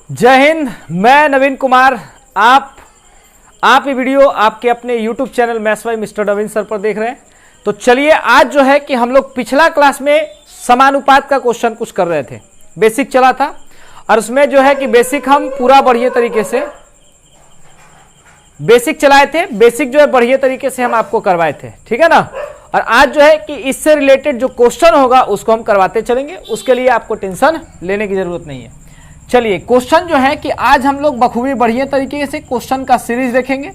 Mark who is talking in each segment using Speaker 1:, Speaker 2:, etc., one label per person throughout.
Speaker 1: जय हिंद। मैं नवीन कुमार। आप ये वीडियो आपके अपने YouTube channel maths by mister Naveen sir पर देख रहे हैं। तो चलिए आज जो है कि हम लोग पिछला क्लास में समानुपात का क्वेश्चन कुछ कर रहे थे, बेसिक चला था और उसमें जो है कि बेसिक हम पूरा बढ़िया तरीके से बेसिक चलाए थे। बेसिक जो है बढ़िया तरीके से हम आपको करवाए थे, ठीक है ना। और आज जो है कि इससे रिलेटेड जो क्वेश्चन होगा उसको हम करवाते चलेंगे, उसके लिए आपको टेंशन लेने की जरूरत नहीं है। चलिए क्वेश्चन जो है कि आज हम लोग बखूबी बढ़िया तरीके से क्वेश्चन का सीरीज देखेंगे,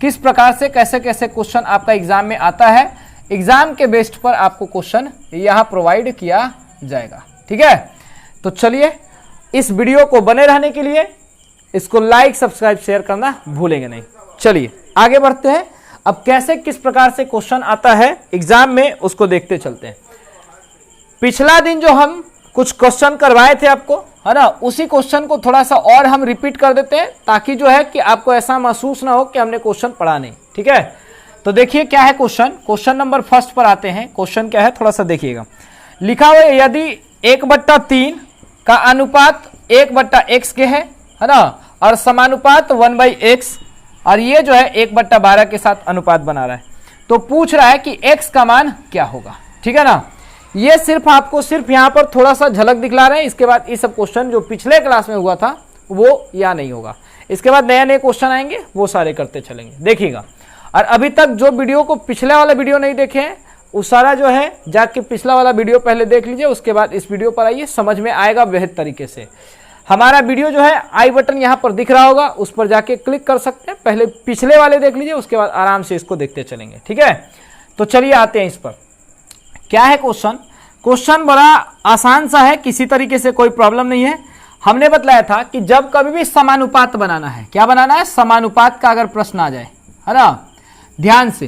Speaker 1: किस प्रकार से कैसे कैसे क्वेश्चन आपका एग्जाम में आता है। एग्जाम के बेस्ड पर आपको क्वेश्चन यहाँ प्रोवाइड किया जाएगा, ठीक है। तो चलिए इस वीडियो को बने रहने के लिए इसको लाइक सब्सक्राइब शेयर करना भूलेंगे नहीं। चलिए आगे बढ़ते हैं। अब कैसे किस प्रकार से क्वेश्चन आता है एग्जाम में उसको देखते चलते हैं। पिछला दिन जो हम कुछ क्वेश्चन करवाए थे आपको, है ना, उसी क्वेश्चन को थोड़ा सा और हम रिपीट कर देते हैं ताकि जो है कि आपको ऐसा महसूस ना हो कि हमने क्वेश्चन पढ़ा नहीं, ठीक है। तो देखिए क्या है क्वेश्चन नंबर फर्स्ट पर आते हैं। क्वेश्चन क्या है थोड़ा सा देखिएगा। लिखा हुआ है यदि 1/3 का अनुपात 1/x के है ना, और समानुपात 1/x, और ये जो है 1/12 के साथ अनुपात बना रहा है, तो पूछ रहा है कि x का मान क्या होगा, ठीक है ना। ये सिर्फ आपको यहाँ पर थोड़ा सा झलक दिखला रहे हैं। इसके बाद ये सब क्वेश्चन जो पिछले क्लास में हुआ था वो यहाँ नहीं होगा। इसके बाद नए नए क्वेश्चन आएंगे, वो सारे करते चलेंगे, देखिएगा। और अभी तक जो वीडियो को पिछले वाला वीडियो नहीं देखे हैं वो सारा जो है जाके पिछला वाला वीडियो पहले देख लीजिए, उसके बाद इस वीडियो पर आइए, समझ में आएगा बेहद तरीके से। हमारा वीडियो जो है आई बटन यहाँ पर दिख रहा होगा, उस पर जाके क्लिक कर सकते हैं। पहले पिछले वाले देख लीजिए, उसके बाद आराम से इसको देखते चलेंगे, ठीक है। तो चलिए आते हैं इस पर। क्या है क्वेश्चन बड़ा आसान सा है, किसी तरीके से कोई प्रॉब्लम नहीं है। हमने बतलाया था कि जब कभी भी समानुपात बनाना है, क्या बनाना है, समानुपात का अगर प्रश्न आ जाए, है ना, ध्यान से,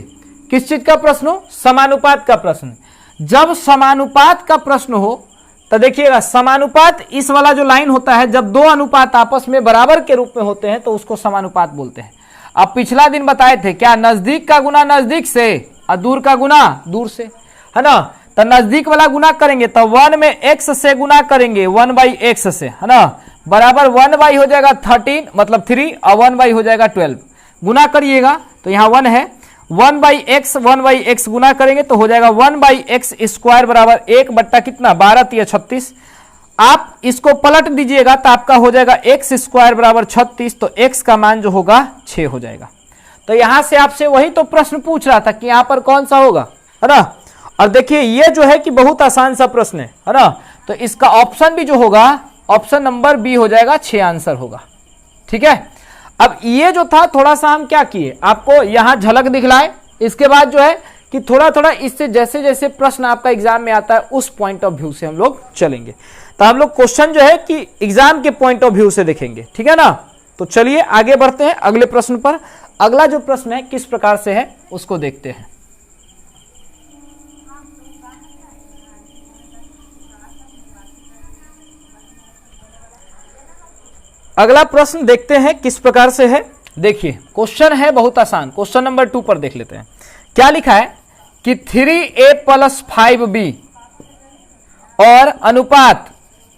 Speaker 1: किस चीज का प्रश्न हो, समानुपात का प्रश्न। जब समानुपात का प्रश्न हो तो देखिएगा, समानुपात इस वाला जो लाइन होता है, जब दो अनुपात आपस में बराबर के रूप में होते हैं तो उसको समानुपात बोलते हैं। अब पिछला दिन बताए थे क्या, नजदीक का गुना नजदीक से और दूर का गुना दूर से, है ना। तो नजदीक वाला गुना करेंगे तो 1 में x से गुना करेंगे 1/x से, है ना, बराबर 1 हो जाएगा 13 मतलब 3 और 1 हो जाएगा 12। गुना करिएगा तो यहाँ 1 है, 1/x गुना करेंगे तो हो जाएगा 1/x² बराबर 1/कितना 12 × 36। आप इसको पलट दीजिएगा तो आपका हो जाएगा x² बराबर 36, तो x का मान जो होगा 6 हो जाएगा। तो यहां से आपसे वही तो प्रश्न पूछ रहा था कि यहां पर कौन सा होगा, है ना। और देखिए ये जो है कि बहुत आसान सा प्रश्न है ना। तो इसका ऑप्शन भी जो होगा, ऑप्शन नंबर बी हो जाएगा, 6 आंसर होगा, ठीक है। अब ये जो था थोड़ा सा हम क्या किए, आपको यहां झलक दिखलाए। इसके बाद जो है कि थोड़ा थोड़ा इससे जैसे जैसे प्रश्न आपका एग्जाम में आता है उस पॉइंट ऑफ व्यू से हम लोग चलेंगे। तो हम लोग क्वेश्चन जो है कि एग्जाम के पॉइंट ऑफ व्यू से देखेंगे, ठीक है ना। तो चलिए आगे बढ़ते हैं अगले प्रश्न पर। अगला जो प्रश्न है किस प्रकार से है उसको देखते हैं। अगला प्रश्न देखते हैं किस प्रकार से है। देखिए क्वेश्चन है बहुत आसान। क्वेश्चन नंबर 2 पर देख लेते हैं। क्या लिखा है कि 3a + 5b और अनुपात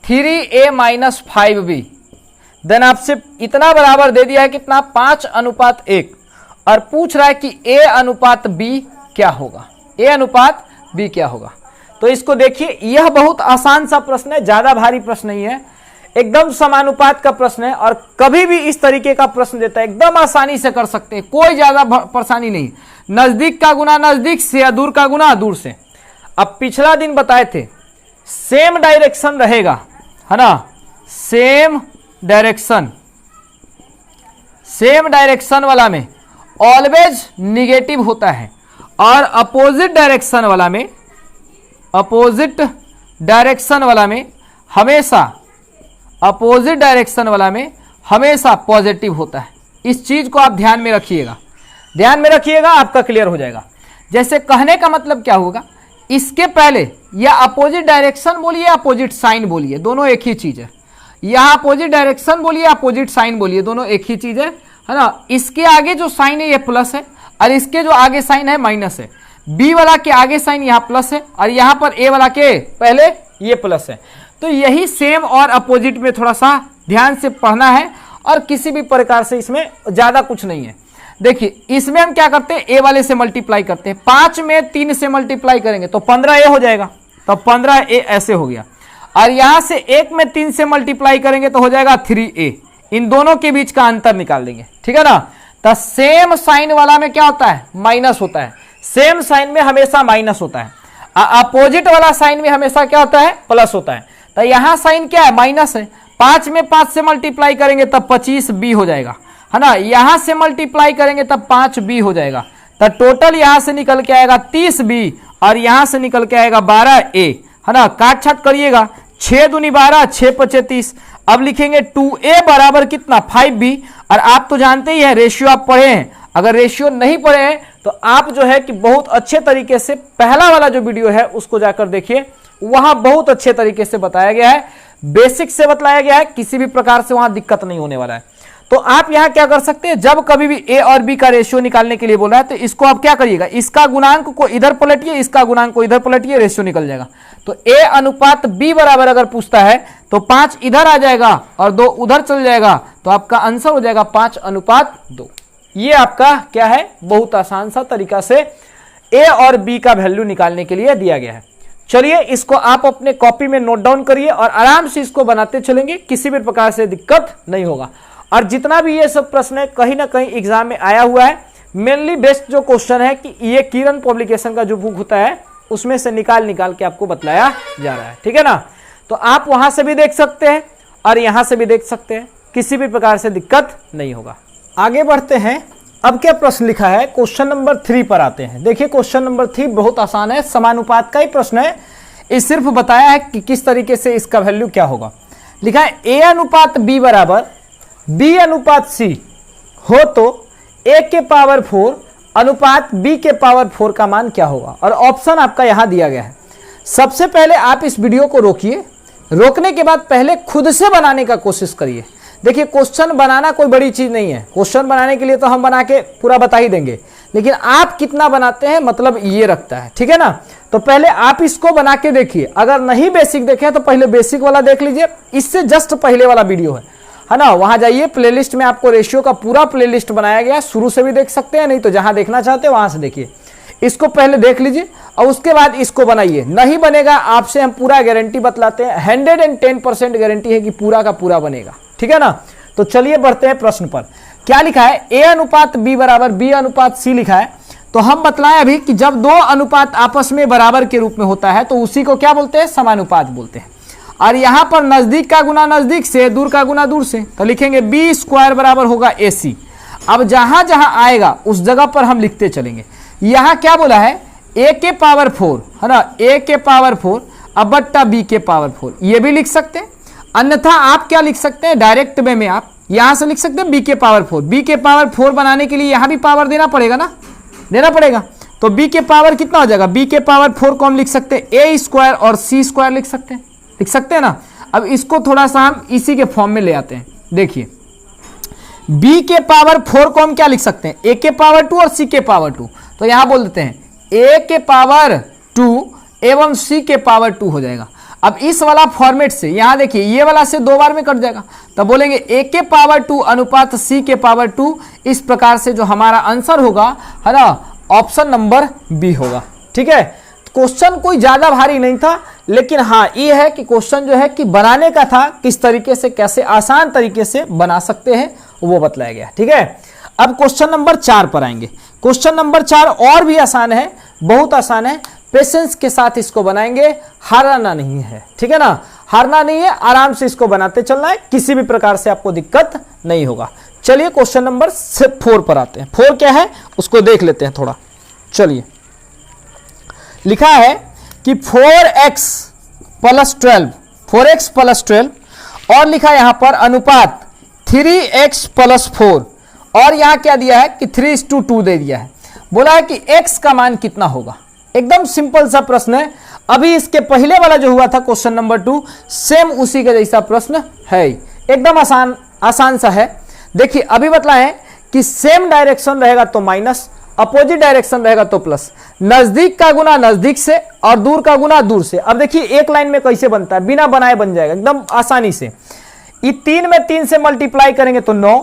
Speaker 1: 3a - 5b, देन आपसे इतना बराबर दे दिया है कितना, 5:1, और पूछ रहा है कि a/b क्या होगा, a/b क्या होगा। तो इसको देखिए, यह बहुत आसान सा प्रश्न है, ज्यादा भारी प्रश्न नहीं है, एकदम समानुपात का प्रश्न है। और कभी भी इस तरीके का प्रश्न देता है एकदम आसानी से कर सकते हैं, कोई ज्यादा परेशानी नहीं। नजदीक का गुना नजदीक से या दूर का गुना दूर से। अब पिछला दिन बताए थे सेम डायरेक्शन रहेगा, है ना, सेम डायरेक्शन वाला में ऑलवेज निगेटिव होता है, और अपोजिट डायरेक्शन हमेशा पॉजिटिव होता है। इस चीज को आप ध्यान में रखिएगा, आपका क्लियर हो जाएगा। जैसे कहने का मतलब क्या होगा, इसके पहले या अपोजिट डायरेक्शन बोलिए अपोजिट साइन बोलिए, दोनों एक ही चीज है। या अपोजिट डायरेक्शन बोलिए अपोजिट साइन बोलिए, दोनों एक ही चीज है ना। इसके आगे जो साइन है ये प्लस है, और इसके जो आगे साइन है माइनस है। बी वाला के आगे साइन यहाँ प्लस है, और यहाँ पर ए वाला के पहले ये प्लस है। तो यही सेम और अपोजिट में थोड़ा सा ध्यान से पढ़ना है और किसी भी प्रकार से इसमें ज्यादा कुछ नहीं है। देखिए इसमें हम क्या करते हैं, ए वाले से मल्टीप्लाई करते हैं, 5 में 3 से मल्टीप्लाई करेंगे तो 15 ए हो जाएगा, तो 15 ए ऐसे हो गया। और यहां से 1 में 3 से मल्टीप्लाई करेंगे तो हो जाएगा 3a। इन दोनों के बीच का अंतर निकाल देंगे, ठीक है ना। तो सेम साइन वाला में क्या होता है, माइनस होता है, सेम साइन में हमेशा माइनस होता है, अपोजिट वाला साइन में हमेशा क्या होता है, प्लस होता है। तो यहां साइन क्या है, माइनस है, 5 में 5 से मल्टीप्लाई करेंगे तब 25b हो जाएगा, है ना। यहां से मल्टीप्लाई करेंगे तब 5b हो जाएगा, तो टोटल यहां से निकल के आएगा 30b और यहां से निकल के आएगा 12a, है ना। काट छाट करिएगा, 6 दूनी 12, 6 पचे 30। अब लिखेंगे 2a बराबर कितना, 5b। और आप तो जानते ही हैं रेशियो आप पढ़े हैं, अगर रेशियो नहीं पढ़े हैं तो आप जो है कि बहुत अच्छे तरीके से पहला वाला जो वीडियो है उसको जाकर देखिए, वहां बहुत अच्छे तरीके से बताया गया है, बेसिक से बताया गया है, किसी भी प्रकार से वहां दिक्कत नहीं होने वाला है। तो आप यहां क्या कर सकते हैं, जब कभी भी ए और बी का रेशियो निकालने के लिए बोला है तो इसको आप क्या करिएगा, इसका गुणांक को इधर पलटिए, इसका गुणांक को इधर पलटिए, रेशियो निकल जाएगा। तो ए अनुपात बी बराबर अगर पूछता है तो 5 इधर आ जाएगा और 2 उधर चल जाएगा, तो आपका आंसर हो जाएगा 5:2। ये आपका क्या है, बहुत आसान सा तरीका से ए और बी का वैल्यू निकालने के लिए दिया गया है। चलिए इसको आप अपने कॉपी में नोट डाउन करिए और आराम से इसको बनाते चलेंगे, किसी भी प्रकार से दिक्कत नहीं होगा। और जितना भी ये सब प्रश्न है कहीं ना कहीं एग्जाम में आया हुआ है, मेनली बेस्ट जो क्वेश्चन है कि ये किरण पब्लिकेशन का जो बुक होता है उसमें से निकाल के आपको बतलाया जा रहा है, ठीक है ना। तो आप वहां से भी देख सकते हैं और यहां से भी देख सकते हैं, किसी भी प्रकार से दिक्कत नहीं होगा। आगे बढ़ते हैं, अब क्या प्रश्न लिखा है, क्वेश्चन नंबर 3 पर आते हैं। देखिए क्वेश्चन नंबर 3 बहुत आसान है, समानुपात का ही प्रश्न है, ये सिर्फ बताया है कि किस तरीके से इसका वैल्यू क्या होगा। लिखा है ए अनुपात बी बराबर बी अनुपात सी हो तो ए के पावर 4 अनुपात बी के पावर 4 का मान क्या होगा। और ऑप्शन आपका यहां दिया गया है। सबसे पहले आप इस वीडियो को रोकिए, रोकने के बाद पहले खुद से बनाने का कोशिश करिए। देखिए क्वेश्चन बनाना कोई बड़ी चीज नहीं है, क्वेश्चन बनाने के लिए तो हम बना के पूरा बता ही देंगे, लेकिन आप कितना बनाते हैं मतलब ये रखता है, ठीक है ना। तो पहले आप इसको बना के देखिए, अगर नहीं बेसिक देखे तो पहले बेसिक वाला देख लीजिए, इससे जस्ट पहले वाला वीडियो है ना। वहां जाइए, प्लेलिस्ट में आपको रेशियो का पूरा प्लेलिस्ट बनाया गया, शुरू से भी देख सकते हैं, नहीं तो जहां देखना चाहते हैं वहां से देखिए। इसको पहले देख लीजिए और उसके बाद इसको बनाइए। नहीं बनेगा आपसे हम पूरा गारंटी बतलाते हैं, 110% गारंटी है कि पूरा का पूरा बनेगा, ठीक है ना। तो चलिए बढ़ते हैं प्रश्न पर। क्या लिखा है, ए अनुपात बी बराबर बी अनुपात सी लिखा है। तो हम बतलाएं अभी कि जब दो अनुपात आपस में बराबर के रूप में होता है तो उसी को क्या बोलते हैं, समानुपात बोलते हैं। और यहां पर नजदीक का गुना नजदीक से, दूर का गुना दूर से, तो लिखेंगे बी स्क्वायर बराबर होगा ए सी। अब जहां जहां आएगा उस जगह पर हम लिखते चलेंगे। यहां क्या बोला है, ए के पावर 4 है ना, ए के पावर 4 अब बट्टा बी के पावर 4, ये भी लिख सकते हैं। अन्यथा आप क्या लिख सकते हैं, डायरेक्ट वे में आप यहां से लिख सकते हैं बी के पावर 4। बी के पावर 4 बनाने के लिए यहां भी पावर देना पड़ेगा ना, देना पड़ेगा। तो बी के पावर कितना हो जाएगा, बी के पावर 4 को हम लिख सकते हैं ए स्क्वायर और सी स्क्वायर लिख सकते हैं ना। अब इसको थोड़ा सा हम इसी के फॉर्म में ले आते हैं। देखिए b के पावर 4 को हम क्या लिख सकते हैं, a के पावर 2 और c के पावर 2। तो यहां बोल देते हैं a के पावर 2 एवं c के पावर 2 हो जाएगा। अब इस वाला फॉर्मेट से यहां देखिए ये वाला से 2 बार में कट जाएगा, तब बोलेंगे a के पावर 2 अनुपात c के पावर 2। इस प्रकार से जो हमारा आंसर होगा है ना, ऑप्शन नंबर बी होगा, ठीक है। क्वेश्चन कोई ज्यादा भारी नहीं था, लेकिन हाँ ये है कि क्वेश्चन जो है कि बनाने का था, किस तरीके से कैसे आसान तरीके से बना सकते हैं वो बतलाया गया, ठीक है। अब क्वेश्चन नंबर 4 पर आएंगे। क्वेश्चन नंबर 4 और भी आसान है, बहुत आसान है, पेशेंस के साथ इसको बनाएंगे, हारना नहीं है, ठीक है ना, हारना नहीं है, आराम से इसको बनाते चलना है, किसी भी प्रकार से आपको दिक्कत नहीं होगा। चलिए क्वेश्चन नंबर 4 पर आते हैं। 4 क्या है उसको देख लेते हैं थोड़ा। चलिए लिखा है कि 4x प्लस 12 और लिखा यहां पर अनुपात 3x प्लस 4 और यहां क्या दिया है कि 3:2 दे दिया है। बोला है कि x का मान कितना होगा। एकदम सिंपल सा प्रश्न है। अभी इसके पहले वाला जो हुआ था क्वेश्चन नंबर 2 सेम उसी का जैसा प्रश्न है, एकदम आसान सा है। देखिए अभी बतलाएं कि सेम डायरेक्शन रहेगा तो माइनस, अपोजिट डायरेक्शन रहेगा तो प्लस, नजदीक का गुना नजदीक से और दूर का गुना दूर से। अब देखिए एक लाइन में कैसे बनता है, बिना बनाए बन जाएगा एकदम आसानी से। ये 3 में 3 से मल्टीप्लाई करेंगे तो 9,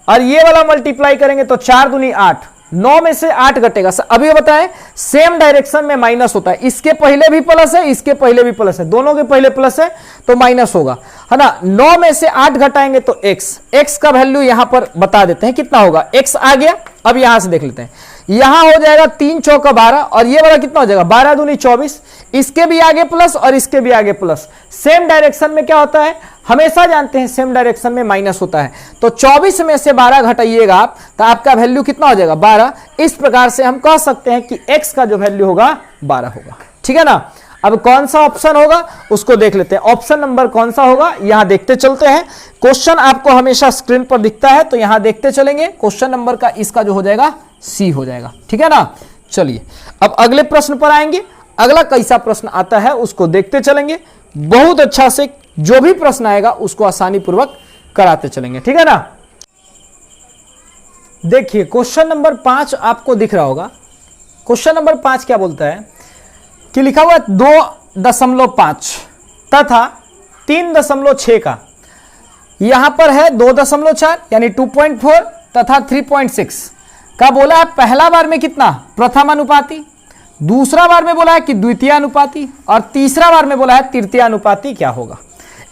Speaker 1: और ये वाला मल्टीप्लाई करेंगे तो 4 दूनी 8, 9 में से 8 घटेगा। अभी बताएं, सेम डायरेक्शन में माइनस होता है, इसके पहले भी प्लस है, इसके पहले भी प्लस है, दोनों के पहले प्लस है तो माइनस होगा, है ना। 9 में से 8 घटाएंगे तो x का वैल्यू यहां पर बता देते हैं कितना होगा। x आ गया, अब यहां से देख लेते हैं, यहां हो जाएगा 3 चौका 12, और ये वाला कितना हो जाएगा 12 दूनी 24, इसके भी आगे प्लस और इसके भी आगे प्लस। सेम डायरेक्शन में क्या होता है, हमेशा जानते हैं सेम डायरेक्शन में माइनस होता है, तो 24 में से 12 घटाइएगा आप तो आपका वैल्यू कितना हो जाएगा 12। इस प्रकार से हम कह सकते हैं कि x का जो वैल्यू होगा 12 होगा, ठीक है ना। अब कौन सा ऑप्शन होगा उसको देख लेते हैं, ऑप्शन नंबर कौन सा होगा यहां देखते चलते हैं। क्वेश्चन आपको हमेशा स्क्रीन पर दिखता है तो यहां देखते चलेंगे, क्वेश्चन नंबर का इसका जो हो जाएगा सी हो जाएगा, ठीक है ना। चलिए अब अगले प्रश्न पर आएंगे, अगला कैसा प्रश्न आता है उसको देखते चलेंगे, बहुत अच्छा से जो भी प्रश्न आएगा उसको आसानी पूर्वक कराते चलेंगे, ठीक है ना। देखिए क्वेश्चन नंबर 5 आपको दिख रहा होगा। क्वेश्चन नंबर 5 क्या बोलता है कि लिखा हुआ 2.5 तथा 3.6 का, यहां पर है 2.4 यानी 2.4 तथा 3.6 का बोला है पहला बार में कितना प्रथम अनुपाती, दूसरा बार में बोला है कि द्वितीय अनुपाती, और तीसरा बार में बोला है तृतीय अनुपाती क्या होगा।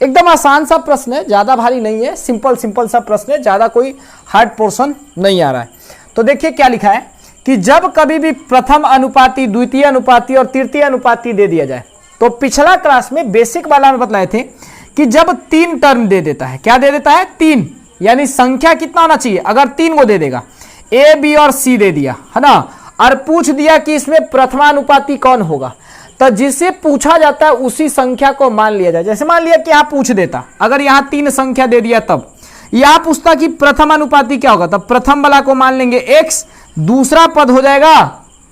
Speaker 1: एकदम आसान सा प्रश्न है, ज्यादा भारी नहीं है, सिंपल सा प्रश्न है, ज्यादा कोई हार्ड पोर्शन नहीं आ रहा है। तो देखिए क्या लिखा है कि जब कभी भी प्रथम अनुपाती, द्वितीय अनुपाती और तृतीय अनुपाती दे दिया जाए, तो पिछला क्लास में बेसिक वाला में बतलाए थे कि जब 3 टर्म दे देता है, क्या दे देता है 3, यानी संख्या कितना होना चाहिए, अगर 3 को दे देगा, ए बी और सी दे दिया, है ना, और पूछ दिया कि इसमें प्रथमानुपाती कौन होगा, तो जिसे पूछा जाता है उसी संख्या को मान लिया जाए। जैसे मान लिया कि आप पूछ देता, अगर यहां 3 संख्या दे दिया तब यह पूछता कि प्रथम अनुपाती क्या होगा, तब प्रथम वाला को मान लेंगे x, दूसरा पद हो जाएगा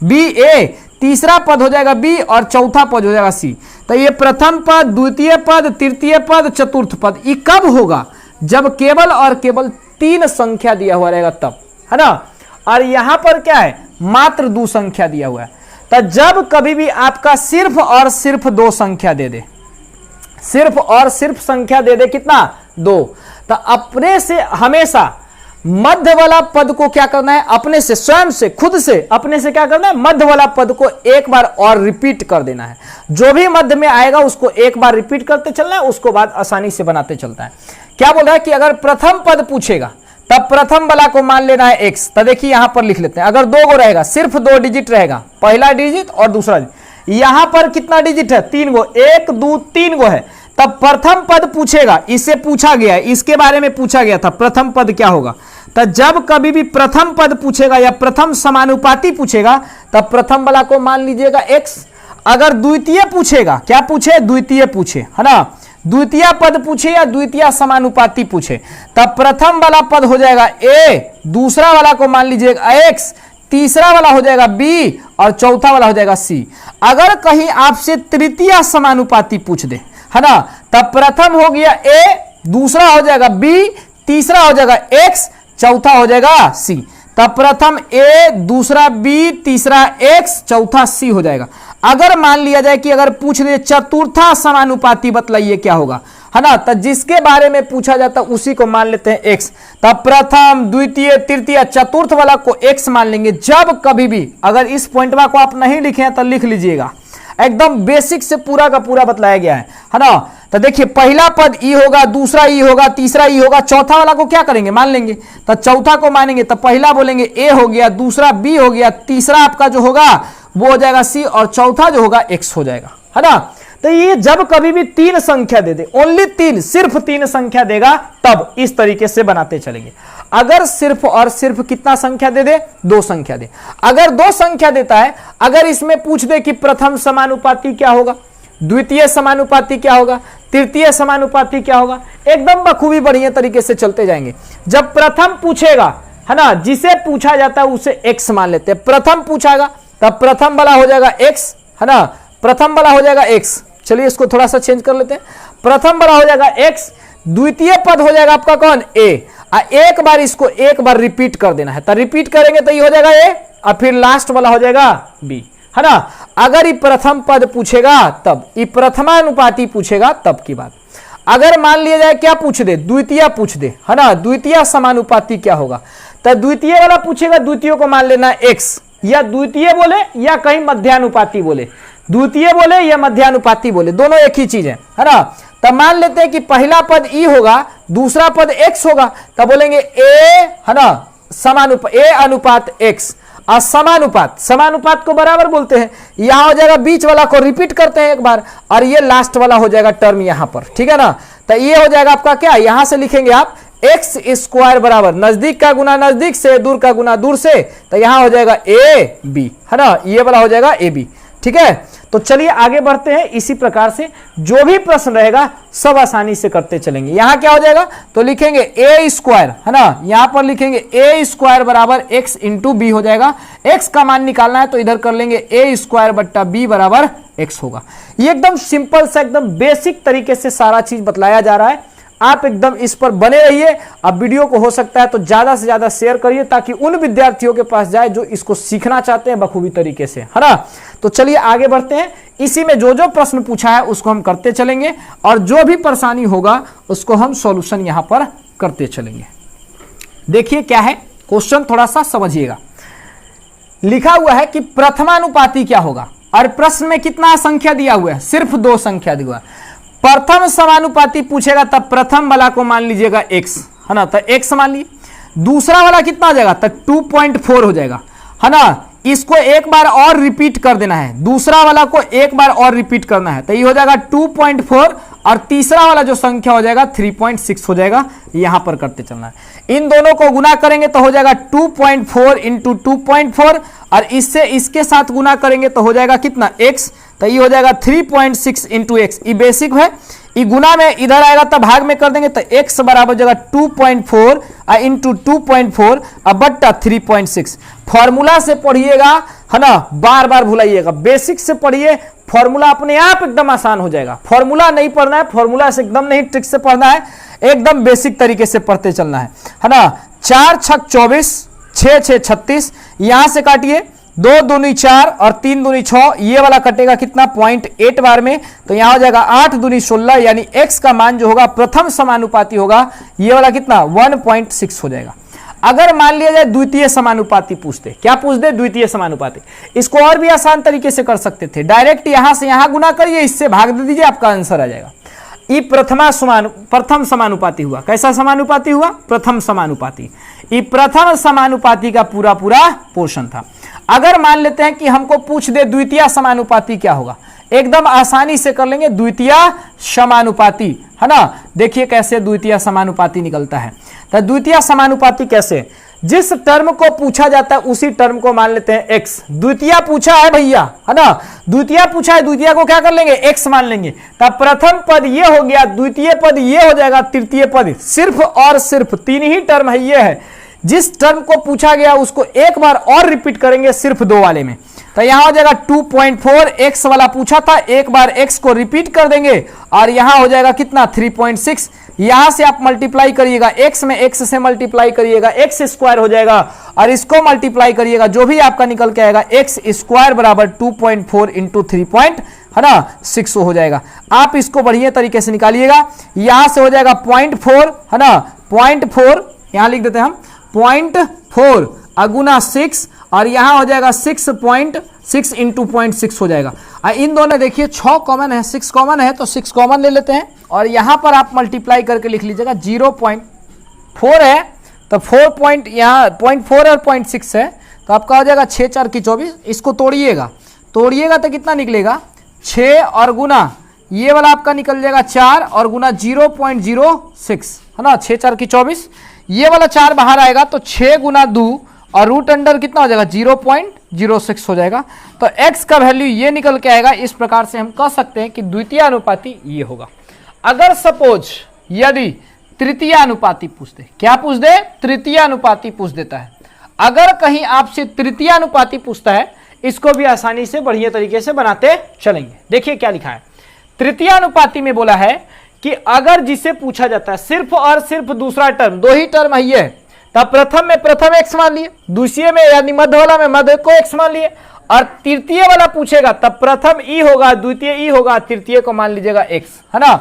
Speaker 1: बी ए, तीसरा पद हो जाएगा बी और चौथा पद हो जाएगा सी। तो ये प्रथम पद, द्वितीय पद, तृतीय पद, चतुर्थ पद, ये कब होगा, जब केवल और केवल 3 संख्या दिया हुआ रहेगा तब, है ना। और यहां पर क्या है, मात्र 2 संख्या दिया हुआ है। तो जब कभी भी आपका सिर्फ और सिर्फ 2 संख्या दे दे, सिर्फ और सिर्फ संख्या दे दे कितना 2, तो अपने से हमेशा मध्य वाला पद को क्या करना है, अपने से स्वयं से खुद से अपने से क्या करना है, मध्य वाला पद को एक बार और रिपीट कर देना है। जो भी मध्य में आएगा उसको एक बार रिपीट करते चलना है, उसको बाद आसानी से बनाते चलता है। क्या बोल रहा है कि अगर प्रथम पद पूछेगा तब प्रथम वाला को मान लेना है x। तो देखिए यहां पर लिख लेते हैं, अगर 2 गो रहेगा, सिर्फ 2 डिजिट रहेगा, पहला डिजिट और दूसरा डिजिट, यहां पर कितना डिजिट है 3 गो, 1 2 3 गो है, तब प्रथम पद पूछेगा, इससे पूछा गया है, इसके बारे में पूछा गया था प्रथम पद क्या होगा। तो जब कभी भी प्रथम पद पूछेगा या प्रथम समानुपाती पूछेगा तब प्रथम वाला को मान लीजिएगा x। अगर द्वितीय पूछेगा, क्या पूछे, द्वितीय पूछे, है ना, द्वितीय पद पूछे या द्वितीय समानुपाती पूछे, तब प्रथम वाला पद हो जाएगा a, दूसरा वाला को मान लीजिएगा x, तीसरा वाला हो जाएगा b और चौथा वाला हो जाएगा c। अगर कहीं आपसे तृतीय समानुपाती पूछ दे, है ना, तब प्रथम हो गया a, दूसरा हो जाएगा b, तीसरा हो जाएगा x, चौथा हो जाएगा c। तब प्रथम a, दूसरा b, तीसरा x, चौथा c हो जाएगा। अगर मान लिया जाए कि अगर पूछ ले चतुर्था समानुपाती बतलाइए क्या होगा, है ना, तो जिसके बारे में पूछा जाता उसी को मान लेते हैं x। तब प्रथम, द्वितीय, तृतीय, चतुर्थ वाला को x मान लेंगे। जब कभी भी अगर इस पॉइंटवा को आप नहीं लिखे हैं तो लिख लीजिएगा, एकदम बेसिक से पूरा का पूरा बतलाया गया है ना। तो देखिए पहला पद ई होगा, दूसरा ई होगा, तीसरा ई होगा, चौथा वाला को क्या करेंगे, मान लेंगे। तो चौथा को मानेंगे तो पहला बोलेंगे ए हो गया, दूसरा बी हो गया, तीसरा आपका जो होगा वो हो जाएगा सी और चौथा जो होगा एक्स हो जाएगा, है ना। तो ये जब कभी भी 3 संख्या दे दे, ओनली 3, सिर्फ 3 संख्या देगा तब इस तरीके से बनाते चलेंगे। अगर सिर्फ और सिर्फ कितना संख्या दे दे, 2 संख्या दे। अगर 2 संख्या देता है, अगर इसमें पूछ दे कि प्रथम समानुपाती क्या होगा, द्वितीय समानुपाती क्या होगा, तृतीय समानुपाती क्या होगा, एकदम बखूबी बढ़िया तरीके से चलते जाएंगे। जब प्रथम पूछेगा, है ना, जिसे पूछा जाता है उसे x मान लेते हैं। प्रथम पूछागा तब प्रथम वाला हो जाएगा x, है ना, प्रथम वाला हो जाएगा x। चलिए इसको थोड़ा सा चेंज कर लेते हैं, प्रथम वाला हो जाएगा x, द्वितीय पद हो जाएगा आपका कौन a, एक बार इसको एक बार रिपीट कर देना है। तो रिपीट करेंगे तो ये हो जाएगा a और फिर लास्ट वाला हो जाएगा b, है ना। अगर ये प्रथम पद पूछेगा तब, ये प्रथमानुपाती पूछेगा तब की बात। अगर मान लिया जाए क्या पूछ दे, द्वितीय पूछ दे, है ना, द्वितीय समानुपाती क्या होगा, तो द्वितीय वाला पूछेगा, द्वितीय को मान लेना x, या द्वितीय बोले या कहीं मध्यानुपाती बोले, द्वितीय बोले या मध्यानुपाती बोले, दोनों एक ही चीज है ना। तब मान लेते हैं कि पहला पद e होगा, दूसरा पद x होगा, तब बोलेंगे a, है ना, a अनुपात x, और समानुपात, समानुपात को बराबर बोलते हैं। यहां हो जाएगा, बीच वाला को रिपीट करते हैं एक बार, और ये लास्ट वाला हो जाएगा टर्म यहां पर, ठीक है ना। तो ये हो जाएगा आपका क्या, यहां से लिखेंगे आप एक्स स्क्वायर बराबर नजदीक का गुना नजदीक से, दूर का गुना दूर से, तो यहां हो जाएगा ए बी, है ना, ये वाला हो जाएगा ए बी, ठीक है। तो चलिए आगे बढ़ते हैं। इसी प्रकार से जो भी प्रश्न रहेगा सब आसानी से करते चलेंगे। यहां क्या हो जाएगा, तो लिखेंगे ए स्क्वायर, है ना, यहां पर लिखेंगे ए स्क्वायर बराबर एक्स इंटू बी हो जाएगा। एक्स का मान निकालना है तो इधर कर लेंगे ए स्क्वायर बट्टा बी बराबर एक्स होगा। ये एकदम सिंपल सा, एकदम बेसिक तरीके से सारा चीज बतलाया जा रहा है। आप एकदम इस पर बने रहिए। अब वीडियो को हो सकता है तो ज्यादा से ज्यादा शेयर करिए, ताकि उन विद्यार्थियों के पास जाए जो इसको सीखना चाहते हैं बखूबी तरीके से, है ना। तो चलिए आगे बढ़ते हैं। इसी में जो जो प्रश्न पूछा है उसको हम करते चलेंगे, और जो भी परेशानी होगा उसको हम सॉल्यूशन यहां पर करते चलेंगे। देखिए क्या है क्वेश्चन, थोड़ा सा समझिएगा। लिखा हुआ है कि प्रथमानुपाती क्या होगा, और प्रश्न में कितना संख्या दिया हुआ है, सिर्फ 2 संख्या दिया हुआ है। प्रथम समानुपाती पूछेगा तब प्रथम वाला को मान लीजिएगा x, है ना, तो x मान लीजिए। दूसरा वाला कितना हो जाएगा, तो 2.4 हो जाएगा, है ना। इसको एक बार और रिपीट कर देना है, दूसरा वाला को एक बार और रिपीट करना है, तो ये हो जाएगा 2.4, और तीसरा वाला जो संख्या हो जाएगा 3.6 हो जाएगा। यहां पर करते चलना है। इन दोनों को गुना करेंगे तो हो जाएगा 2.4 इंटू 2.4, और इससे इसके साथ गुना करेंगे तो हो जाएगा कितना x, तो ये हो जाएगा 3.6 इंटू एक्स। ये बेसिक है, ये गुना में इधर आएगा तो भाग में कर देंगे, तो x बराबर हो जाएगा 2.4 इंटू 2.4 बट्टा 3.6। फॉर्मूला से पढ़िएगा, है ना, बार बार भुलाइएगा, बेसिक से पढ़िए, फॉर्मूला अपने आप एकदम आसान हो जाएगा। फॉर्मूला नहीं पढ़ना है, फॉर्मूला से एकदम नहीं ट्रिक से पढ़ना है, एकदम बेसिक तरीके से पढ़ते चलना है ना। 4 छक 24, 6 6 36, यहां से काटिए, 2 दूनी 4 और 3 दूनी 6, ये वाला कटेगा कितना 0.8 बार में, तो यहां हो जाएगा 8 दूनी 16, यानी x का मान जो होगा प्रथम समानुपाती होगा, ये वाला कितना 1.6 हो जाएगा। अगर मान लिया जाए द्वितीय समानुपाती पूछते, क्या पूछते, द्वितीय समानुपाती, इसको और भी आसान तरीके से कर सकते थे। डायरेक्ट यहां से यहां गुना करिए, इससे भाग दे दीजिए, आपका आंसर आ जाएगा। ये प्रथम समानुपाती हुआ। कैसा समानुपाती हुआ, प्रथम समानुपाती। ये प्रथम समानुपाती का पूरा पोर्शन था। अगर मान लेते हैं कि हमको पूछ दे द्वितीय समानुपाती क्या होगा, एकदम आसानी से कर लेंगे। द्वितीय समानुपाती, है ना, देखिए कैसे द्वितीय समानुपाती निकलता है। तो द्वितीय समानुपाती कैसे, जिस टर्म को पूछा जाता है उसी टर्म को मान लेते हैं x। द्वितीय पूछा है भैया, है ना, द्वितीय पूछा है, द्वितीय को क्या कर लेंगे, x मान लेंगे। तब प्रथम पद ये हो गया, द्वितीय पद ये हो जाएगा, तृतीय पद सिर्फ और सिर्फ 3 ही टर्म है। ये है जिस टर्म को पूछा गया उसको एक बार और रिपीट करेंगे सिर्फ 2 वाले में, तो यहां हो जाएगा 2.4, x वाला पूछा था, एक बार x को रिपीट कर देंगे, और यहां हो जाएगा कितना 3.6। यहां से आप मल्टीप्लाई करिएगा, x में x से मल्टीप्लाई करिएगा, x स्क्वायर हो जाएगा, और इसको मल्टीप्लाई करिएगा, जो भी आपका निकल के आएगा x स्क्वायर बराबर 2.4 इंटू 3.6 हो जाएगा। आप इसको बढ़िया तरीके से निकालिएगा। यहां से हो जाएगा 0.4, है ना, 0.4 यहां लिख देते हैं हम, 0.4 अगुना 6, और यहां हो जाएगा 6.6 इंटू 0.6 हो जाएगा। इन दोनों देखिए 6 कॉमन है, 6 कॉमन है, तो 6 कॉमन ले लेते हैं, और यहां पर आप मल्टीप्लाई करके लिख लीजिएगा। 0.4 है तो 4 यहाँ 0.4 और 0.6 है, तो आपका हो जाएगा 6 4 की 24। इसको तोड़िएगा तो कितना निकलेगा, 6 और गुना ये वाला आपका निकल जाएगा 4 और गुना 0.06, है ना, 6 4 की 24। ये वाला 4 बाहर आएगा तो 6 गुना 2 और रूट अंडर कितना हो जाएगा 0.06 हो जाएगा। तो x का वैल्यू ये निकल के आएगा। इस प्रकार से हम कह सकते हैं कि द्वितीय अनुपाती ये होगा। अगर सपोज यदि तृतीय अनुपाती पूछते, क्या पूछ दे, तृतीय अनुपाती पूछ देता है। अगर कहीं आपसे तृतीय अनुपाती पूछता है, इसको भी आसानी से बढ़िया तरीके से बनाते चलेंगे। देखिए क्या लिखा है, तृतीय अनुपाती में बोला है कि अगर जिसे पूछा जाता है सिर्फ और सिर्फ दूसरा टर्म, 2 ही टर्म है ये, तब प्रथम में प्रथम x मान लिए, द्वितीय में यानी मध्य वाला में मध्य को x मान लिए, और तृतीय वाला पूछेगा तब प्रथम e होगा, द्वितीय e होगा, तृतीय को मान लीजिएगा x, है ना।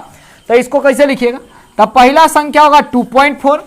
Speaker 1: तो इसको कैसे लिखिएगा, तब पहला संख्या होगा 2.4,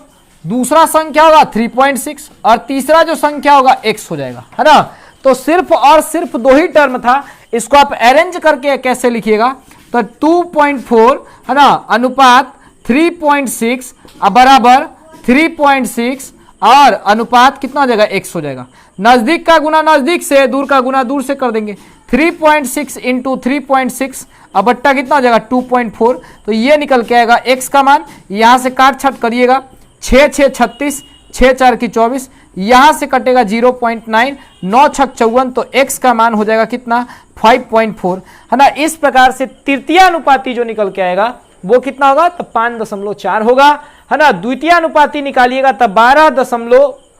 Speaker 1: दूसरा संख्या होगा 3.6 और तीसरा जो संख्या होगा x हो जाएगा, है ना। तो सिर्फ और सिर्फ दो ही टर्म था, इसको आप अरेंज करके कैसे लिखिएगा, तो 2.4 है ना अनुपात 3.6 बराबर 3.6 और अनुपात कितना हो जाएगा, x हो जाएगा। नजदीक का गुना नजदीक से, दूर का गुना दूर से कर देंगे। 3.6 इंटू 3.6 अब बट्टा कितना हो जाएगा 2.4, तो ये निकल के आएगा x का मान, यहां से काट छट करिएगा, 6 6 36, 6 4 की 24, यहां से कटेगा 0.9, 9 6 54, तो x का मान हो जाएगा कितना 5.4, है ना। इस प्रकार से तृतीय अनुपाती जो निकल के आएगा वो कितना होगा, तो 5.4 होगा, है ना। द्वितीय अनुपाती निकालिएगा तब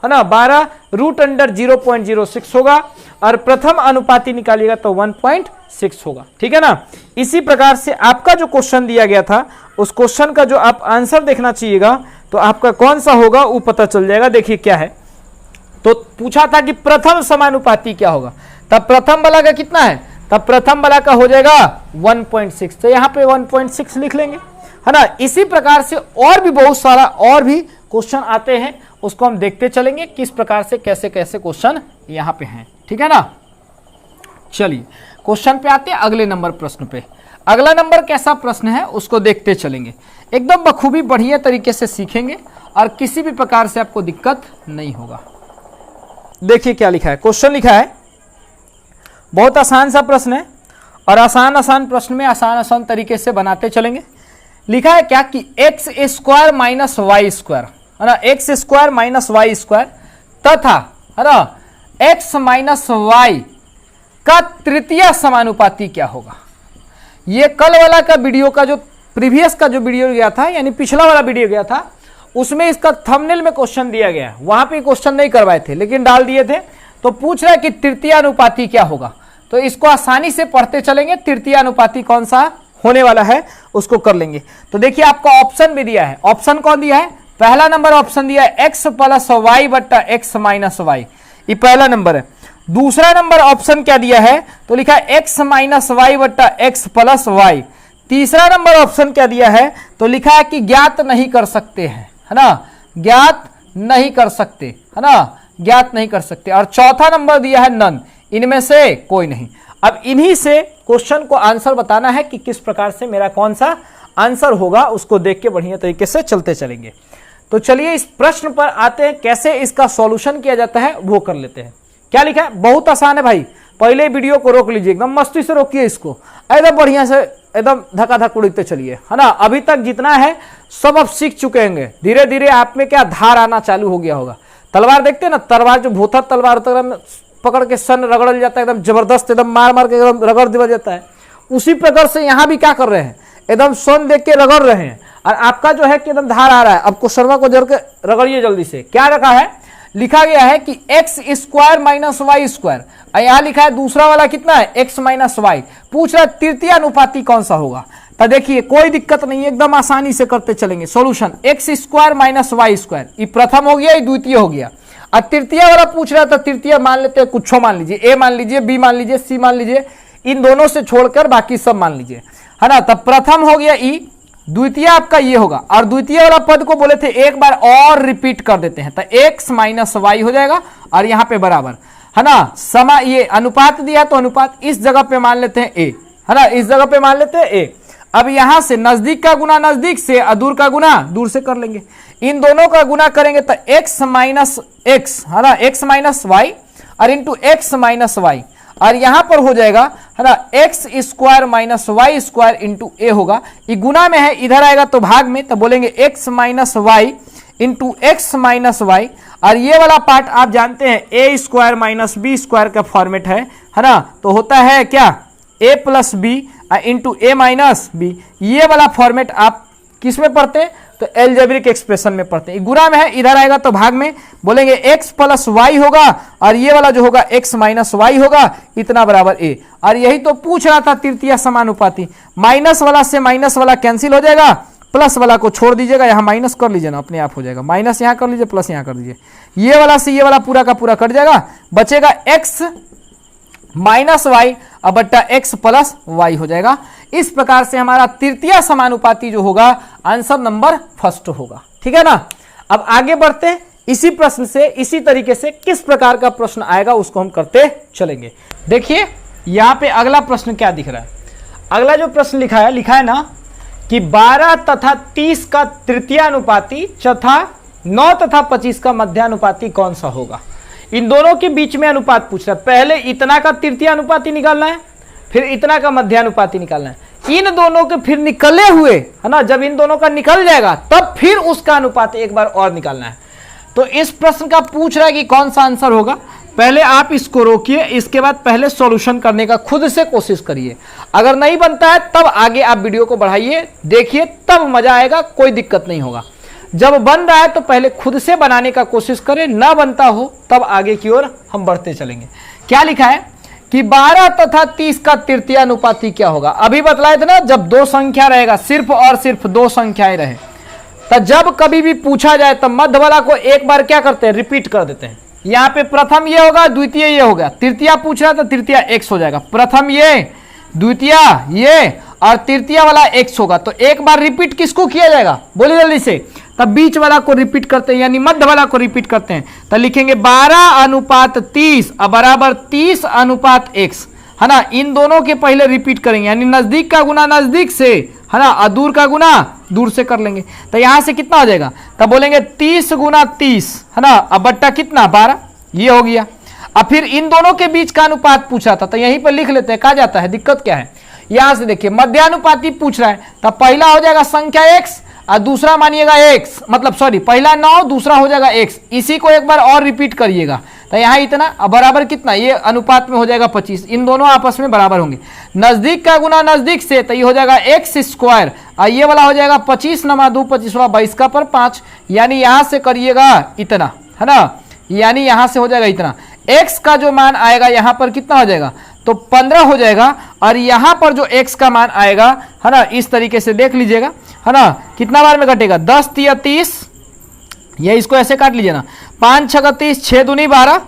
Speaker 1: 12 रूट अंडर 0.06 होगा और प्रथम अनुपाती निकालिएगा तो 1.6 होगा, ठीक है ना। इसी प्रकार से आपका जो क्वेश्चन दिया गया था उस क्वेश्चन का जो आप आंसर देखना चाहिएगा तो आपका कौन सा होगा वो पता चल जाएगा। देखिए क्या है, तो पूछा था कि प्रथम समानुपाती क्या होगा, तब प्रथम वाला का कितना है, तब प्रथम वाला का हो जाएगा 1.6, तो यहाँ पे 1.6 लिख लेंगे, है ना। इसी प्रकार से और भी बहुत सारा और भी क्वेश्चन आते हैं, उसको हम देखते चलेंगे किस प्रकार से कैसे कैसे क्वेश्चन यहाँ पे हैं, ठीक है ना। चलिए क्वेश्चन पे आते हैं अगले नंबर प्रश्न पे। अगला नंबर कैसा प्रश्न है उसको देखते चलेंगे, एकदम बखूबी बढ़िया तरीके से सीखेंगे और किसी भी प्रकार से आपको दिक्कत नहीं होगा। देखिए क्या लिखा है, क्वेश्चन लिखा है, बहुत आसान सा प्रश्न है और आसान प्रश्न में आसान तरीके से बनाते चलेंगे। लिखा है क्या कि x square minus y square, है ना, x square minus y square तथा, है ना, एक्स माइनस वाई का तृतीय समानुपाती क्या होगा। ये कल वाला का वीडियो का जो प्रीवियस का जो वीडियो गया था, यानी पिछला वाला वीडियो गया था, उसमें इसका थंबनेल में क्वेश्चन दिया गया है, वहां पे क्वेश्चन नहीं करवाए थे लेकिन डाल दिए थे। तो पूछ रहा है कि तृतीय अनुपाती क्या होगा, तो इसको आसानी से पढ़ते चलेंगे, तृतीय अनुपाती कौन सा होने वाला है उसको कर लेंगे। तो देखिए आपका ऑप्शन भी दिया है, ऑप्शन कौन दिया है, पहला नंबर ऑप्शन दिया है एक्स प्लस वाई बट्टा एक्स माइनस वाई, ये पहला नंबर है। दूसरा नंबर ऑप्शन क्या दिया है, तो लिखा है एक्स माइनस वाई बट्टा एक्स प्लस वाई। तीसरा नंबर ऑप्शन क्या दिया है, तो लिखा है कि ज्ञात नहीं कर सकते हैं, है ना, ज्ञात नहीं कर सकते, है ना, ज्ञात नहीं कर सकते। और चौथा नंबर दिया है नन, इनमें से कोई नहीं। अब इन्हीं से क्वेश्चन को आंसर बताना है कि किस प्रकार से मेरा कौन सा आंसर होगा, उसको देख के बढ़िया तरीके से चलते चलेंगे। तो चलिए इस प्रश्न पर आते हैं, कैसे इसका सॉल्यूशन किया जाता है वो कर लेते हैं। क्या लिखा है, बहुत आसान है भाई, पहले वीडियो को रोक लीजिए, एकदम मस्ती से रोकिए इसको, एकदम बढ़िया से एकदम धक्का उड़ते चलिए, है ना। अभी तक जितना है सब आप सीख चुके होंगे, धीरे धीरे आप में क्या धार आना चालू हो गया होगा। तलवार देखते हैं ना, तलवार जो भूथा तलवार होता है पकड़ के सन रगड़ जाता है, एकदम जबरदस्त, एकदम मार के एकदम रगड़ दिया जाता है। उसी प्रकार से यहाँ भी क्या कर रहे हैं, एकदम सन देख के रगड़ रहे हैं और आपका जो है कि एकदम धार आ रहा है। अब क्वेश्चन को जड़ के रगड़िए जल्दी से। क्या रखा है, लिखा गया है कि x square minus y square, यहां लिखा है दूसरा वाला कितना है एक्स माइनस वाई। पूछ रहा है तृतीय अनुपाती कौन सा होगा, तो देखिए कोई दिक्कत नहीं है, एकदम आसानी से करते चलेंगे। Solution x square minus y square, ये प्रथम हो गया, ये द्वितीय हो गया। और तृतीय वाला पूछ रहा था, तृतीय मान लेते हैं, कुछ मान लीजिए, ए मान लीजिए, बी मान लीजिए, सी मान लीजिए, इन दोनों से छोड़कर बाकी सब मान लीजिए, है ना। तब प्रथम हो गया ई, द्वितीय आपका ये होगा, और द्वितीय वाला पद को बोले थे एक बार और रिपीट कर देते हैं, तो एक्स माइनस वाई हो जाएगा और यहाँ पे बराबर, है ना। समा ये अनुपात दिया तो अनुपात इस जगह पे मान लेते हैं ए, है ना, इस जगह पे मान लेते हैं ए। अब यहां से नजदीक का गुना नजदीक से और दूर का गुना दूर से कर लेंगे, इन दोनों का गुना करेंगे तो एक्स माइनस एक्स, है ना, एक्स माइनस वाई और इंटू एक्स माइनस वाई, और यहां पर हो जाएगा, है ना, x square minus y square into a होगा। ये गुना में है, इधर आएगा तो भाग में, तो बोलेंगे x minus y into x minus y. और ये वाला पार्ट आप जानते हैं a square minus b square का फॉर्मेट है ना, तो होता है क्या a plus b into a minus b. ये वाला फॉर्मेट आप किस में पढ़ते हैं, तो एल्जेब्रिक एक्सप्रेशन में पढ़ते हैं। गुना में है, इधर आएगा तो भाग में, बोलेंगे x प्लस वाई होगा और ये वाला जो होगा x माइनस वाई होगा, इतना बराबर a। और यही तो पूछ रहा था तृतीय समानुपाती, माइनस वाला से माइनस वाला कैंसिल हो जाएगा, प्लस वाला को छोड़ दीजिएगा, यहाँ माइनस कर लीजिए ना, अपने आप हो जाएगा, माइनस यहाँ कर लीजिए, प्लस यहाँ कर दीजिए, ये वाला से ये वाला पूरा का पूरा कट जाएगा, बचेगा x माइनस वाई अब बट्टा एक्स प्लस वाई हो जाएगा। इस प्रकार से हमारा तृतीय समानुपाती जो होगा आंसर नंबर फर्स्ट होगा। ठीक है ना। अब आगे बढ़ते हैं, इसी प्रश्न से इसी तरीके से किस प्रकार का प्रश्न आएगा उसको हम करते चलेंगे। देखिए यहां पे अगला प्रश्न क्या दिख रहा है। अगला जो प्रश्न लिखा है ना कि 12 तथा 30 का तृतीयानुपाती तथा 9 तथा 25 का मध्यानुपाती कौन सा होगा। इन दोनों के बीच में अनुपात पूछ रहा है। पहले इतना का तृतीयानुपाती निकालना है, फिर इतना का मध्यानुपाती निकालना है। इन दोनों के फिर निकले हुए है ना, जब इन दोनों का निकल जाएगा तब फिर उसका अनुपात एक बार और निकालना है। तो इस प्रश्न का पूछ रहा है कि कौन सा आंसर होगा। पहले आप इसको रोकिए, इसके बाद पहले सॉल्यूशन करने का खुद से कोशिश करिए। अगर नहीं बनता है तब आगे आप वीडियो को बढ़ाइए, देखिए, तब मजा आएगा, कोई दिक्कत नहीं होगा। जब बन रहा है तो पहले खुद से बनाने का कोशिश करें, ना बनता हो तब आगे की ओर हम बढ़ते चलेंगे। क्या लिखा है कि 12 तथा 30 का तृतीयानुपाती क्या होगा। अभी बतलाए थे ना, जब दो संख्या रहेगा, सिर्फ और सिर्फ दो संख्याएं रहे, तो जब कभी भी पूछा जाए तो मध्य वाला को एक बार क्या करते हैं, रिपीट कर देते हैं। यहाँ पे प्रथम ये होगा, द्वितीय ये होगा, तृतीया पूछ रहा है तो तृतीया x हो जाएगा। प्रथम ये, द्वितीय ये और तृतीय वाला x होगा। तो एक बार रिपीट किसको किया जाएगा, बोलिए जल्दी से। तब बीच वाला को रिपीट करते हैं, यानी मध्य वाला को रिपीट करते हैं। तो लिखेंगे 12:30 और बराबर 30:x, है ना। इन दोनों के पहले रिपीट करेंगे, यानी नजदीक का गुना नजदीक से, है ना, और दूर का गुना दूर से कर लेंगे। तो यहां से कितना हो जाएगा, तब बोलेंगे 30 गुना 30, है ना, अब बट्टा कितना 12, ये हो गया। अब फिर इन दोनों के बीच का अनुपात पूछा था, तो यहीं पर लिख लेते हैं, कहा जाता है, दिक्कत क्या है। यहां से देखिए मध्यानुपाती पूछ रहा है, तब पहला हो जाएगा संख्या x और दूसरा मानिएगा x, मतलब सॉरी, पहला 9, दूसरा हो जाएगा x। इसी को एक बार और रिपीट करिएगा, तो यहाँ इतना अब बराबर कितना, ये अनुपात में हो जाएगा 25। इन दोनों आपस में बराबर होंगे। नजदीक का गुना नजदीक से, तो ये हो जाएगा x², और ये वाला हो जाएगा 25 × 2 25 22 का पर 5, यानी यहाँ से करिएगा इतना, है ना, यानी यहाँ से हो जाएगा इतना। x का जो मान आएगा यहाँ पर कितना हो जाएगा, तो 15 हो जाएगा। और यहाँ पर जो x का मान आएगा, है ना, इस तरीके से देख लीजिएगा, है ना, कितना बार में कटेगा, 10 × 30, ये इसको ऐसे काट लीजिए ना, 5 × 6 = 30, 6 × 2 = 12,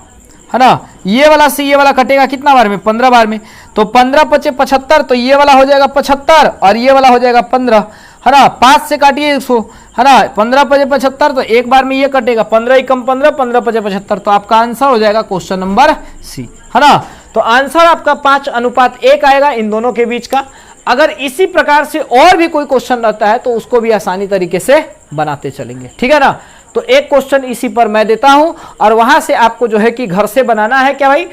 Speaker 1: है ना। ये वाला से ये वाला कटेगा कितना बार में, 15 बार में। तो 15 × 5 = 75, तो ये वाला हो जाएगा 75 और ये वाला हो जाएगा 15, है ना। 5 से काटिए इसको, है ना, 15 × 5 = 75, तो एक बार में ये कटेगा, 15 × 15, 15 × 5 = 75। तो आपका आंसर हो जाएगा क्वेश्चन नंबर सी, है ना। तो आंसर आपका 5:1 आएगा इन दोनों के बीच का। अगर इसी प्रकार से और भी कोई क्वेश्चन रहता है तो उसको भी आसानी तरीके से बनाते चलेंगे, ठीक है ना। तो एक क्वेश्चन इसी पर मैं देता हूं और वहां से आपको जो है कि घर से बनाना है क्या भाई,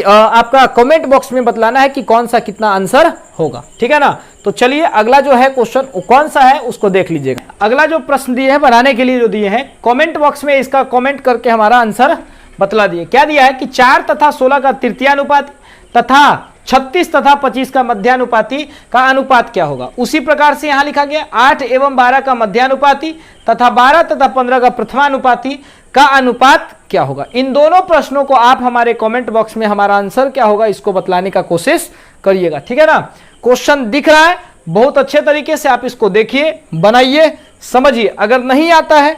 Speaker 1: आपका कमेंट बॉक्स में बतलाना है कि कौन सा कितना आंसर होगा, ठीक है ना। तो चलिए अगला जो है क्वेश्चन कौन सा है उसको देख लीजिएगा। अगला जो प्रश्न दिए हैं बनाने के लिए जो दिए हैं, कमेंट बॉक्स में इसका कमेंट करके हमारा आंसर बतला दिए। क्या दिया है कि 4 तथा 16 का तृतीयानुपाती तथा 36 तथा 25 का मध्यानुपाती का अनुपात क्या होगा। उसी प्रकार से यहां लिखा गया 8 एवं 12 का मध्यानुपाती तथा 12 तथा 15 का प्रथमानुपाती का अनुपात क्या होगा। इन दोनों प्रश्नों को आप हमारे कमेंट बॉक्स में हमारा आंसर क्या होगा इसको बतलाने का कोशिश करिएगा, ठीक है ना। क्वेश्चन दिख रहा है, बहुत अच्छे तरीके से आप इसको देखिए, बनाइए, समझिए। अगर नहीं आता है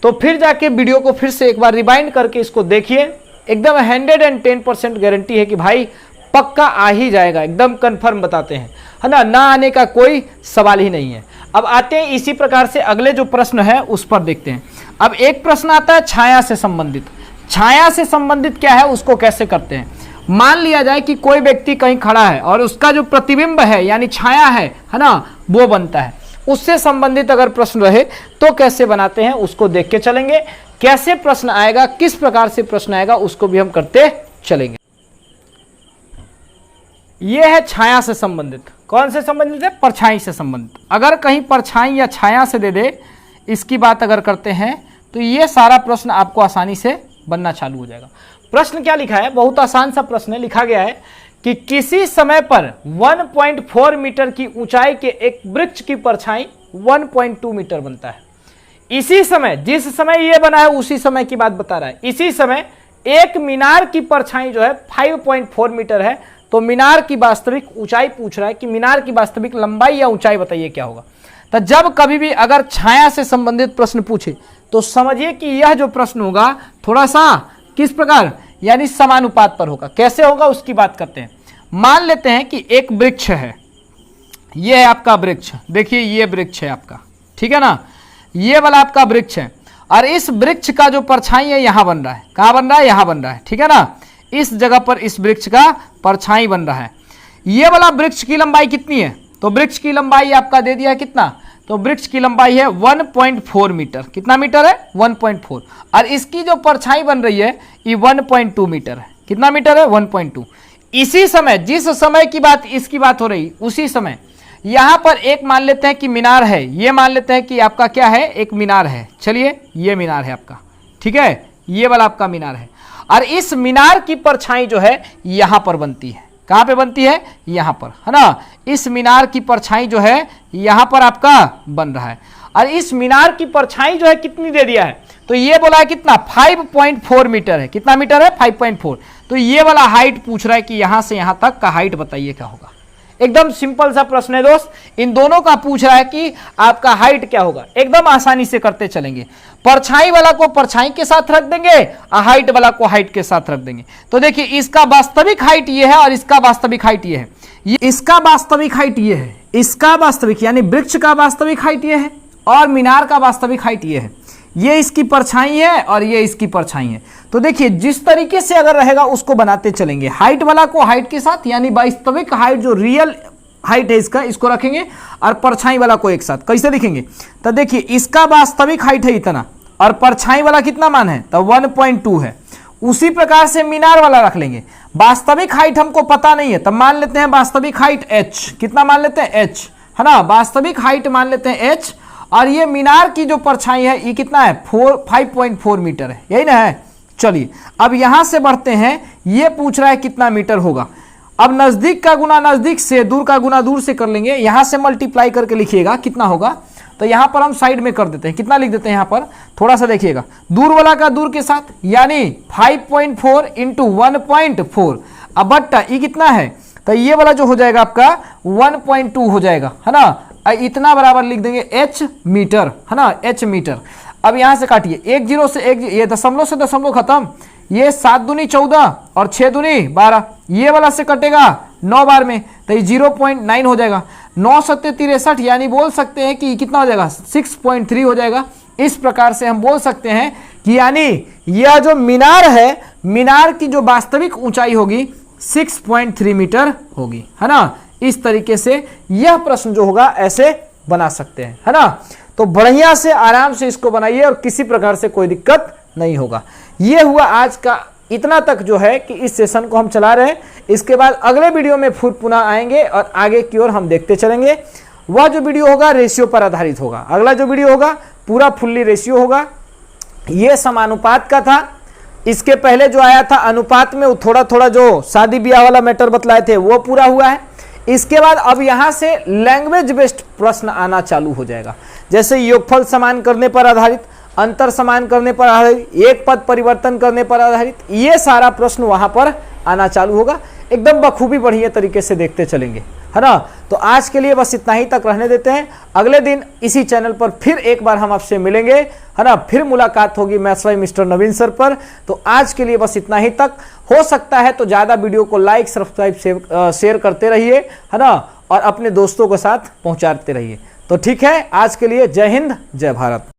Speaker 1: तो फिर जाके वीडियो को फिर से एक बार रिवाइंड करके इसको देखिए। एकदम 110% गारंटी है कि भाई पक्का आ ही जाएगा, एकदम कंफर्म बताते हैं, है ना, ना आने का कोई सवाल ही नहीं है। अब आते हैं इसी प्रकार से अगले जो प्रश्न है उस पर देखते हैं। अब एक प्रश्न आता है छाया से संबंधित। छाया से संबंधित क्या है उसको कैसे करते हैं। मान लिया जाए कि कोई व्यक्ति कहीं खड़ा है और उसका जो प्रतिबिंब है यानी छाया है ना, वो बनता है। उससे संबंधित अगर प्रश्न रहे तो कैसे बनाते हैं उसको देख के चलेंगे। कैसे प्रश्न आएगा, किस प्रकार से प्रश्न आएगा उसको भी हम करते चलेंगे। यह है छाया से संबंधित। कौन से संबंधित है, परछाई से संबंधित। अगर कहीं परछाई या छाया से दे दे, इसकी बात अगर करते हैं तो ये सारा प्रश्न आपको आसानी से बनना चालू हो जाएगा। प्रश्न क्या लिखा है, बहुत आसान सा प्रश्न है। लिखा गया है कि किसी समय पर 1.4 मीटर की ऊंचाई के एक वृक्ष की परछाई 1.2 मीटर बनता है। इसी समय, जिस समय ये बना है उसी समय की बात बता रहा है। इसी समय एक मीनार की परछाई जो है 5.4 मीटर है। तो मीनार की वास्तविक ऊंचाई पूछ रहा है कि मीनार की वास्तविक लंबाई या ऊंचाई बताइए क्या होगा। तो जब कभी भी अगर छाया से संबंधित प्रश्न पूछे तो समझिए कि यह जो प्रश्न होगा थोड़ा सा किस प्रकार, यानी समानुपात पर होगा। कैसे होगा उसकी बात करते हैं। मान लेते हैं कि एक वृक्ष है, ये है आपका वृक्ष, देखिए ये वृक्ष है आपका, ठीक है ना, ये वाला आपका वृक्ष है। और इस वृक्ष का जो परछाई है यहाँ बन रहा है, कहाँ बन रहा है, यहाँ बन रहा है, ठीक है ना, इस जगह पर इस वृक्ष का परछाई बन रहा है। ये वाला वृक्ष की लंबाई कितनी है, तो वृक्ष की लंबाई आपका दे दिया है कितना, तो वृक्ष की लंबाई है 1.4 मीटर। कितना मीटर है, 1.4। और इसकी जो परछाई बन रही है ये 1.2 मीटर है। कितना मीटर है, 1.2। इसी समय, जिस समय की बात इसकी बात हो रही, उसी समय यहाँ पर एक मान लेते हैं कि मीनार है, ये मान लेते हैं कि आपका क्या है, एक मीनार है। चलिए ये मीनार है आपका, ठीक है, ये वाला आपका मीनार है। और इस मीनार की परछाई जो है यहाँ पर बनती है। कहाँ पे बनती है, यहाँ पर, है ना। इस मीनार की परछाई जो है यहाँ पर आपका बन रहा है। और इस मीनार की परछाई जो है कितनी दे दिया है, तो ये बोला है कितना, 5.4 मीटर है। कितना मीटर है, 5.4। तो ये वाला हाइट पूछ रहा है कि यहाँ से यहाँ तक का हाइट बताइए क्या होगा। एकदम सिंपल सा प्रश्न है दोस्त, इन दोनों का पूछ रहा है कि आपका हाइट क्या होगा। एकदम आसानी से करते चलेंगे, परछाई वाला को परछाई के साथ रख देंगे और हाइट वाला को हाइट के साथ रख देंगे। तो देखिए इसका वास्तविक हाइट ये है और इसका वास्तविक हाइट ये है, ये इसका वास्तविक हाइट ये है, इसका वास्तविक यानी वृक्ष का वास्तविक हाइट ये है और मीनार का वास्तविक हाइट ये है। ये इसकी परछाई है और ये इसकी परछाई है। तो देखिए जिस तरीके से अगर रहेगा उसको बनाते चलेंगे, हाइट वाला को हाइट के साथ यानी वास्तविक हाइट जो रियल हाइट है इसका, इसको रखेंगे और परछाई वाला को एक साथ। कैसे लिखेंगे, तो देखिए इसका वास्तविक हाइट है इतना और परछाई वाला कितना मान है, तो 1.2 है। उसी प्रकार से मीनार वाला रख लेंगे। वास्तविक हाइट हमको पता नहीं है, तब मान लेते हैं वास्तविक हाइट h। कितना मान लेते हैं, h, है ना, वास्तविक हाइट मान लेते हैं h। और ये मीनार की जो परछाई है ये कितना है, 5.4 मीटर है, यही ना है। चलिए अब यहां से बढ़ते हैं, ये पूछ रहा है कितना मीटर होगा। अब नजदीक का गुना नजदीक से, दूर का गुना दूर से कर लेंगे। यहां से मल्टीप्लाई करके लिखिएगा कितना होगा, तो यहां पर हम साइड में कर देते हैं। कितना लिख देते हैं, यहां पर थोड़ा सा देखिएगा, दूर वाला का दूर के साथ, यानी 5.4 इंटू 1.4। अब बट्टा ये कितना है, तो ये वाला जो हो जाएगा आपका 1.2 हो जाएगा, है ना। इतना बराबर लिख देंगे h मीटर, है ना, h मीटर। अब यहां से काटिए, एक जीरो से एक, ये दशमलव से दशमलव खत्म, ये 7 दूनी 14 और 6 दूनी 12, ये वाला से कटेगा 9 बार में, तो ये 0.9 हो जाएगा। 9 सत्ते 63, यानी बोल सकते हैं कि कितना हो जाएगा, 6.3 हो जाएगा। इस प्रकार से हम बोल सकते हैं कि यानी यह जो मीनार है, मीनार की जो वास्तविक ऊंचाई होगी 6.3 मीटर होगी, है ना। इस तरीके से यह प्रश्न जो होगा ऐसे बना सकते हैं, है ना। तो बढ़िया से आराम से इसको बनाइए और किसी प्रकार से कोई दिक्कत नहीं होगा। ये हुआ आज का इतना तक जो है कि इस सेशन को हम चला रहे हैं। इसके बाद अगले वीडियो में फिर पुनः आएंगे और आगे की ओर हम देखते चलेंगे। वह जो वीडियो होगा रेशियो पर आधारित होगा। अगला जो वीडियो होगा पूरा फुल्ली रेशियो होगा। ये समानुपात का था। इसके पहले जो आया था अनुपात में, वो थोड़ा थोड़ा जो शादी ब्याह वाला मैटर बतलाए थे वो पूरा हुआ है। इसके बाद अब यहाँ से लैंग्वेज बेस्ड प्रश्न आना चालू हो जाएगा, जैसे योगफल समान करने पर आधारित, अंतर समान करने पर आधारित, एक पद परिवर्तन करने पर आधारित, ये सारा प्रश्न वहां पर आना चालू होगा। एकदम बखूबी बढ़िया तरीके से देखते चलेंगे, है ना। तो आज के लिए बस इतना ही तक रहने देते हैं। अगले दिन इसी चैनल पर फिर एक बार हम आपसे मिलेंगे, है ना। फिर मुलाकात होगी maths by mister Naveen sir पर। तो आज के लिए बस इतना ही तक। हो सकता है तो ज़्यादा वीडियो को लाइक सब्सक्राइब शेयर करते रहिए, है ना, और अपने दोस्तों के साथ पहुंचाते रहिए। तो ठीक है, आज के लिए जय हिंद जय भारत।